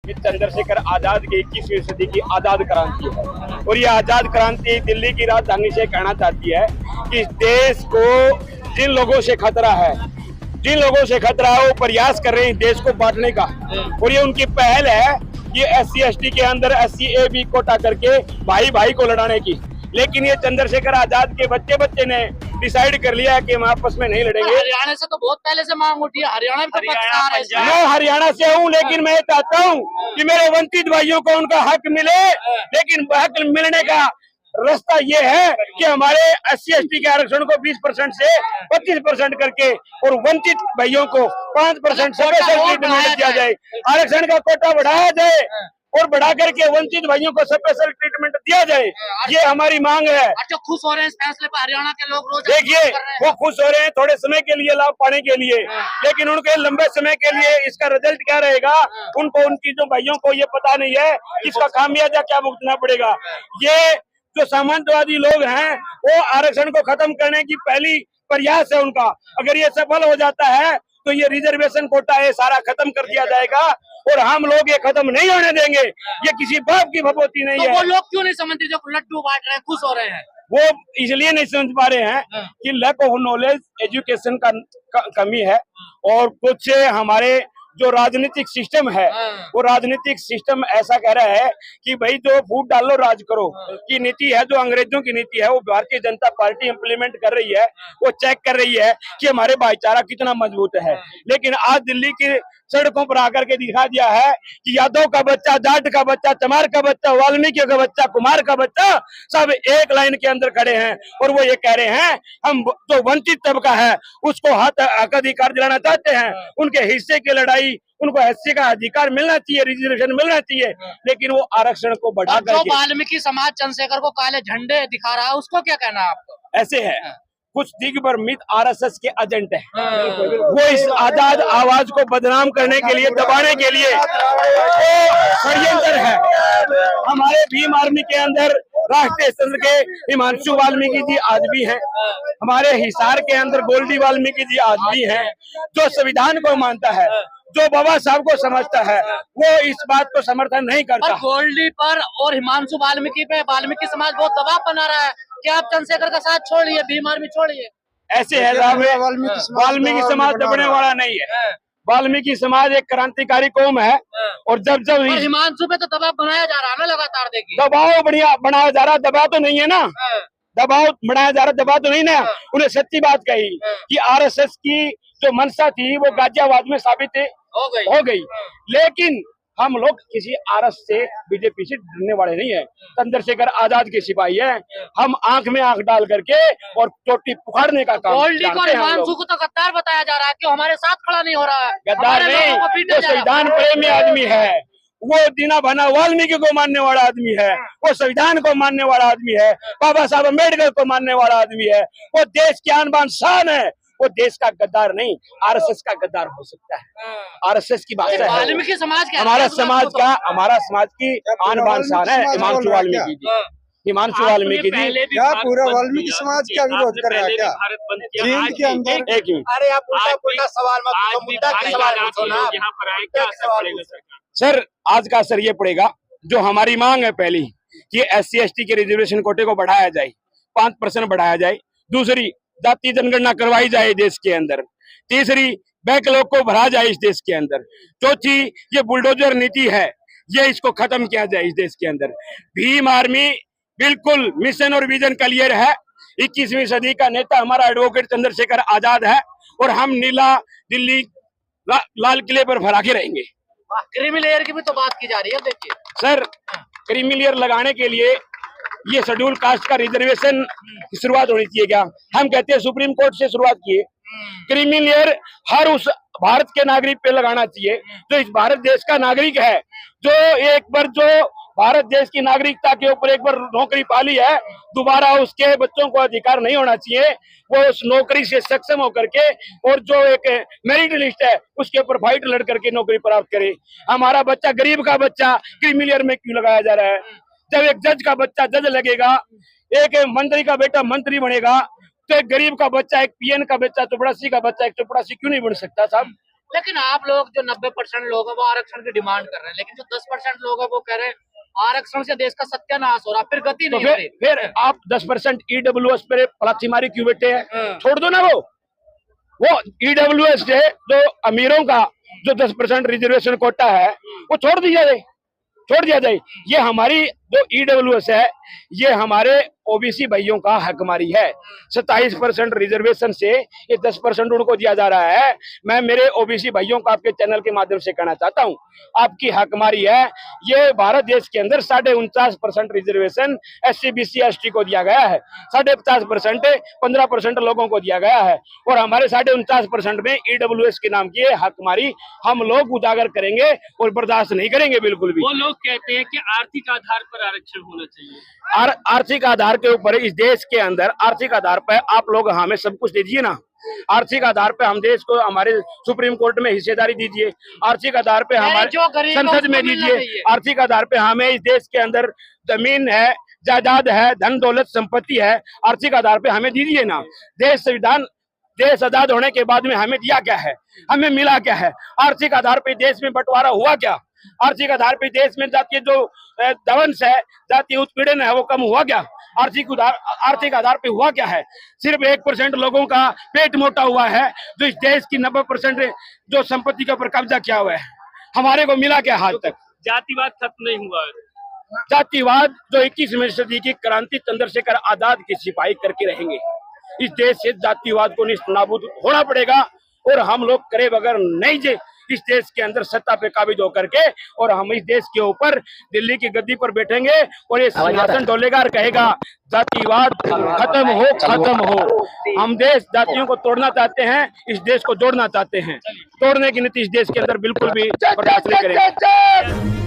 कि चंद्रशेखर आजाद की 21वीं सदी की आजाद क्रांति है। और ये आजाद क्रांति दिल्ली की राजधानी से कहना चाहती है कि देश को जिन लोगों से खतरा है, वो प्रयास कर रहे हैं देश को बांटने का। और ये उनकी पहल है कि SC/ST के अंदर SC/AB कोटा करके भाई भाई को लड़ाने की। लेकिन ये चंद्रशेखर आजाद के बच्चे ने डिसाइड कर लिया है कि हम आपस में नहीं लड़ेंगे। हरियाणा से तो बहुत पहले से मांग उठी है, हरियाणा में तो मैं हरियाणा से हूँ, लेकिन मैं चाहता हूँ कि मेरे वंचित भाइयों को उनका हक मिले। लेकिन हक मिलने का रास्ता ये है कि हमारे SC/ST के आरक्षण को 20% से 25% करके और वंचित भाइयों को 5% स्पेशल ट्रीटमेंट दिया जाए। आरक्षण का कोटा बढ़ाया जाए और बढ़ा करके वंचित भाइयों को स्पेशल ट्रीटमेंट दिया जाए, ये हमारी मांग है। जो खुश हो रहे हैं इस फैसले पर हरियाणा के लोग रोज देखिए, वो खुश हो रहे हैं थोड़े समय के लिए लाभ पाने के लिए, लेकिन उनके लंबे समय के लिए इसका रिजल्ट क्या रहेगा उनको, उन चीजों भाइयों को ये पता नहीं है कि इसका खामियाजा क्या भुगतना पड़ेगा। ये जो सामंतवादी लोग हैं वो आरक्षण को खत्म करने की पहली प्रयास है उनका। अगर ये सफल हो जाता है तो ये रिजर्वेशन कोटा है सारा खत्म कर दिया जाएगा और हम लोग ये खत्म नहीं होने देंगे। ये किसी बाप की भगवती नहीं है। वो लोग क्यों नहीं समझते जो लड्डू बांट रहे हैं, खुश हो रहे हैं? वो इसलिए नहीं समझ पा रहे हैं कि लैक ऑफ नॉलेज, एजुकेशन का कमी है। और कुछ हमारे जो राजनीतिक सिस्टम है वो राजनीतिक सिस्टम ऐसा कह रहा है कि भाई जो फूट डालो राज करो की नीति है, जो अंग्रेजों की नीति है वो भारतीय जनता पार्टी इम्प्लीमेंट कर रही है। वो चेक कर रही है कि हमारे भाईचारा कितना मजबूत है। लेकिन आज दिल्ली की सड़कों पर आकर के दिखा दिया है कि यादव का बच्चा, जाट का बच्चा, चमार का बच्चा, वाल्मीकि का बच्चा, कुमार का बच्चा सब एक लाइन के अंदर खड़े हैं और वो ये कह रहे हैं हम जो वंचित तबका है उसको हक अधिकार दिलाना चाहते हैं। उनके हिस्से की लड़ाई, उनको SC का अधिकार मिलना चाहिए, रिजर्वेशन मिलना चाहिए, लेकिन वो आरक्षण को बढ़ा करके वाल्मीकि समाज चंद्रशेखर को काले झंडे दिखा रहा है, उसको क्या कहना है आपको? ऐसे है कुछ दिग्भ्रमित RSS के एजेंट हैं। वो इस आजाद आवाज को बदनाम करने के लिए, दबाने के लिए षड्यंत्र है। हमारे भीम आर्मी के अंदर राष्ट्रीय स्तर के हिमांशु वाल्मीकि जी आज भी हैं। हमारे हिसार के अंदर गोल्डी वाल्मीकि जी आज भी हैं। जो संविधान को मानता है, जो बाबा साहब को समझता है, वो इस बात को समर्थन नहीं करता। गोल्डी पर और हिमांशु वाल्मीकि पे वाल्मीकि समाज बहुत दबाव बना रहा है कि आप चंद्रशेखर का साथ छोड़िए, भीम आर्मी छोड़िए। ऐसे है वाल्मीकि समाज दबने वाला नहीं है। वाल्मीकि समाज एक क्रांतिकारी कौम है और जब हिमांशु पे तो दबाव बनाया जा रहा है ना लगातार। देखिए दबाव बढ़िया बनाया जा रहा, दबाव तो नहीं है ना, दबाव बढ़ाया जा रहा, दबाव तो नहीं ना। उन्हें सच्ची बात कही कि RSS की जो मंशा थी वो गाजियाबाद में साबित हो गई। लेकिन हम लोग किसी RSS से, BJP से डरने वाले नहीं है। चंद्रशेखर आजाद के सिपाही है। हम आंख में आंख डाल करके और चोटी पुखाड़ने का काम को हिमांशु को तो गद्दार बताया जा रहा है कि हमारे साथ खड़ा नहीं हो रहा है। गद्दार नहीं, वो संविधान प्रेमी आदमी है। वो दीना भाना वाल्मीकि को मानने वाला आदमी है। वो संविधान को मानने वाला आदमी है। बाबा साहब अम्बेडकर को मानने वाला आदमी है। वो देश की आन बान शान है। वो देश का गद्दार नहीं, RSS का गद्दार हो सकता है। RSS की बात है। वाल्मीकि समाज हमारा समाज की आन बान शान है हिमांशु वाल्मीकि जी। हिमांशु वाल्मीकि जी क्या पूरा वाल्मीकि समाज क्या विरोध कर रहा है? क्या जेल के अंदर? एक मिनट, अरे आप उल्टा सवाल मत पूछो, मुद्दा का सवाल पूछो ना। सर आज का असर ये पड़ेगा, जो हमारी मांग है पहली कि SC/ST के रिजर्वेशन कोटे को बढ़ाया जाए, 5% बढ़ाया जाए। दूसरी, जाति जनगणना करवाई जाए देश के अंदर। तीसरी, बैकलॉग को भरा जाए इस देश के अंदर। चौथी, ये बुलडोजर नीति है, ये इसको खत्म किया जाए इस देश के अंदर। भीम आर्मी बिल्कुल मिशन और विजन क्लियर है। 21वीं सदी का नेता हमारा एडवोकेट चंद्रशेखर आजाद है और हम नीला दिल्ली लाल किले पर फहरा के रहेंगे। क्रीमी लेयर की भी तो बात की जा रही है। देखिए सर, क्रीमी लेयर लगाने के लिए ये शेड्यूल कास्ट का रिजर्वेशन की शुरुआत होनी चाहिए। क्या हम कहते हैं सुप्रीम कोर्ट से शुरुआत किए। क्रीमी लेयर हर उस भारत के नागरिक पे लगाना चाहिए जो इस भारत देश का नागरिक है, जो एक बार जो भारत देश की नागरिकता के ऊपर एक बार नौकरी पाली है, दोबारा उसके बच्चों को अधिकार नहीं होना चाहिए। वो उस नौकरी से सक्षम होकर के और जो एक मेरिट लिस्ट है उसके ऊपर फाइट लड़ करके नौकरी प्राप्त करे। हमारा बच्चा, गरीब का बच्चा क्रीमी लेयर में क्यों लगाया जा रहा है? जब एक जज का बच्चा जज लगेगा, एक मंत्री का बेटा मंत्री बनेगा, तो एक गरीब का बच्चा, एक PN का बच्चा, चपरासी का बच्चा एक चपरासी क्यों नहीं बन सकता साहब? लेकिन आप लोग जो 90% लोग हैं वो आरक्षण की डिमांड कर रहे हैं, लेकिन जो 10% लोग हैं वो कह रहे हैं आरक्षण से देश का सत्यानाश हो रहा, फिर गति तो नहीं हो रही। फिर आप 10% EWS पे पलाथी क्यों बैठे हैं? छोड़ दो ना वो EWS से जो अमीरों का जो 10% रिजर्वेशन कोटा है वो छोड़ दिया जाए। ये हमारी जो EWS है ये हमारे OBC भाइयों का हकमारी है। 27% रिजर्वेशन से ये 10% उनको दिया जा रहा है। मैं मेरे OBC भाइयों को आपके चैनल के माध्यम से कहना चाहता हूँ, आपकी हकमारी है। ये भारत देश के अंदर 49.5% रिजर्वेशन SC BC ST को दिया गया है, 50% 15% लोगों को दिया गया है, और हमारे 49.5% में EWS के नाम की हकमारी हम लोग उजागर करेंगे और बर्दाश्त नहीं करेंगे बिल्कुल भी। वो लोग कहते हैं कि आर्थिक आधार पर आरक्षण होना चाहिए। आर्थिक आधार के ऊपर इस देश के अंदर आर्थिक आधार पर आप लोग हमें सब कुछ दीजिए ना। आर्थिक आधार पे हम देश को हमारे सुप्रीम कोर्ट में हिस्सेदारी दीजिए, आर्थिक आधार पे हमारे संसद में दीजिए, आर्थिक आधार पे हमें इस देश के अंदर जमीन है, जायदाद है, धन दौलत संपत्ति है, आर्थिक आधार पे हमें दीजिए ना। देश आजाद होने के बाद में हमें दिया क्या है, हमें मिला क्या है? आर्थिक आधार पे देश में बंटवारा हुआ क्या? आर्थिक आधार पे देश में जातीय जो दंश है, जातीय उत्पीड़न है वो कम हुआ क्या? आर्थिक आधार पे हुआ क्या है? सिर्फ 1% लोगों का पेट मोटा हुआ है, जो इस देश की 90% जो संपत्ति के ऊपर कब्जा किया हुआ है। हमारे को मिला क्या आज तक? जातिवाद खत्म नहीं हुआ है। जातिवाद जो 21वीं सदी की क्रांति चंद्रशेखर आजाद की सिपाही करके रहेंगे। इस देश से जातिवाद को नाबूद होना पड़ेगा, और हम लोग करे बगैर नहीं जे इस देश के अंदर सत्ता पे काबिज होकर के, और हम इस देश के ऊपर दिल्ली की गद्दी पर बैठेंगे और ये सिंहासन डोलेगा और कहेगा जातिवाद खत्म हो। हम देश जातियों को तोड़ना चाहते हैं, इस देश को जोड़ना चाहते हैं। तोड़ने की नीति इस देश के अंदर बिल्कुल भी बर्दाश्त नहीं करेंगे।